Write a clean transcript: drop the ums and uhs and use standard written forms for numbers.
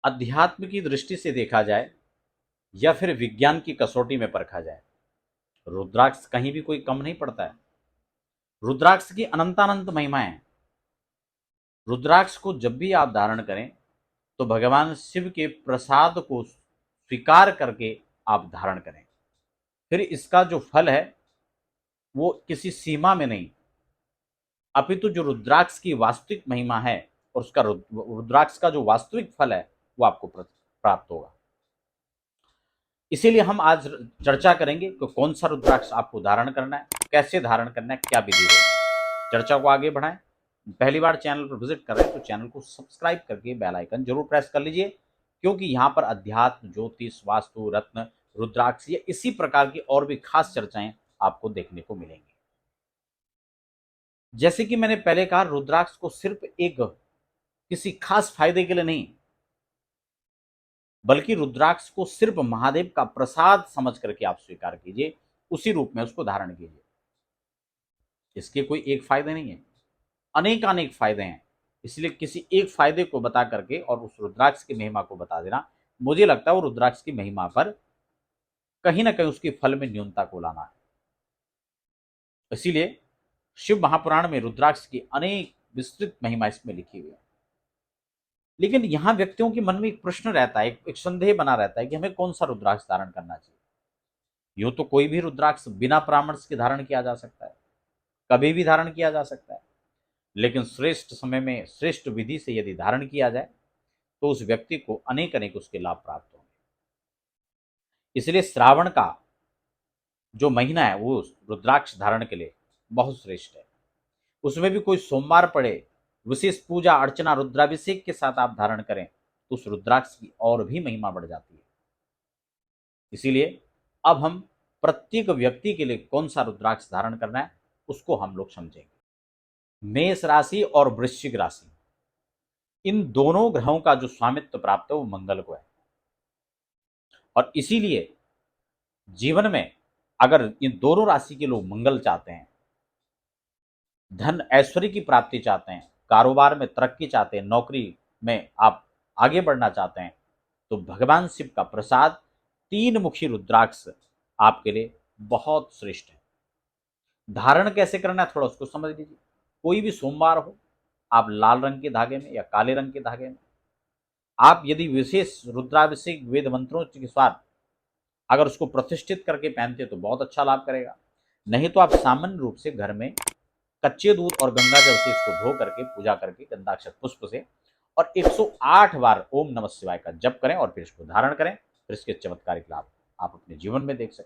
अध्यात्म की दृष्टि से देखा जाए या फिर विज्ञान की कसौटी में परखा जाए, रुद्राक्ष कहीं भी कोई कम नहीं पड़ता है। रुद्राक्ष की अनंतानंत महिमाएं हैं। रुद्राक्ष को जब भी आप धारण करें तो भगवान शिव के प्रसाद को स्वीकार करके आप धारण करें। फिर इसका जो फल है वो किसी सीमा में नहीं, अपितु जो रुद्राक्ष की वास्तविक महिमा है और उसका रुद्राक्ष का जो वास्तविक फल है वो आपको प्राप्त होगा। इसीलिए हम आज चर्चा करेंगे कि कौन सा रुद्राक्ष आपको धारण करना है, कैसे धारण करना है, क्या विधि होगी। चर्चा को आगे बढ़ाएं। पहली बार चैनल पर विजिट कर रहे हैं तो चैनल को सब्सक्राइब करके बेल आइकन जरूर प्रेस कर लीजिए, क्योंकि यहाँ पर अध्यात्म, ज्योतिष, वास्तु, रत्न, रुद्राक्ष या इसी प्रकार की और भी खास चर्चाएं आपको देखने को मिलेंगी। जैसे कि मैंने पहले कहा, रुद्राक्ष को सिर्फ एक किसी खास फायदे के लिए नहीं, बल्कि रुद्राक्ष को सिर्फ महादेव का प्रसाद समझ करके आप स्वीकार कीजिए, उसी रूप में उसको धारण कीजिए। इसके कोई एक फायदे नहीं है, अनेक फायदे हैं। इसलिए किसी एक फायदे को बता करके और उस रुद्राक्ष की महिमा को बता देना, मुझे लगता है वो रुद्राक्ष की महिमा पर कहीं ना कहीं उसके फल में न्यूनता को लाना है। इसीलिए शिव महापुराण में रुद्राक्ष की अनेक विस्तृत महिमा इसमें लिखी हुई है। लेकिन यहां व्यक्तियों के मन में एक प्रश्न रहता है, एक संदेह बना रहता है कि हमें कौन सा रुद्राक्ष धारण करना चाहिए। यूं तो कोई भी रुद्राक्ष बिना परामर्श के धारण किया जा सकता है, कभी भी धारण किया जा सकता है, लेकिन श्रेष्ठ समय में श्रेष्ठ विधि से यदि धारण किया जाए तो उस व्यक्ति को अनेक उसके लाभ प्राप्त होंगे। इसलिए श्रावण का जो महीना है वो रुद्राक्ष धारण के लिए बहुत श्रेष्ठ है। उसमें भी कोई सोमवार पड़े, विशेष पूजा अर्चना रुद्राभिषेक के साथ आप धारण करें तो उस रुद्राक्ष की और भी महिमा बढ़ जाती है। इसीलिए अब हम प्रत्येक व्यक्ति के लिए कौन सा रुद्राक्ष धारण करना है उसको हम लोग समझेंगे। मेष राशि और वृश्चिक राशि, इन दोनों ग्रहों का जो स्वामित्व प्राप्त है वो मंगल को है, और इसीलिए जीवन में अगर इन दोनों राशि के लोग मंगल चाहते हैं, धन ऐश्वर्य की प्राप्ति चाहते हैं, कारोबार में तरक्की चाहते हैं, नौकरी में आप आगे बढ़ना चाहते हैं, तो भगवान शिव का प्रसाद तीन मुखी रुद्राक्ष आपके लिए बहुत श्रेष्ठ है। धारण कैसे करना है थोड़ा उसको समझ लीजिए। कोई भी सोमवार हो, आप लाल रंग के धागे में या काले रंग के धागे में आप यदि विशेष रुद्राभिषेक वेद मंत्रों के साथ अगर उसको प्रतिष्ठित करके पहनते तो बहुत अच्छा लाभ करेगा। नहीं तो आप सामान्य रूप से घर में कच्चे दूध और गंगा जल से इसको धो करके पूजा करके गंधाक्षत पुष्प से और 108 बार ओम नमः शिवाय का जप करें और फिर इसको धारण करें। फिर इसके चमत्कारिक लाभ आप अपने जीवन में देख सकते हैं।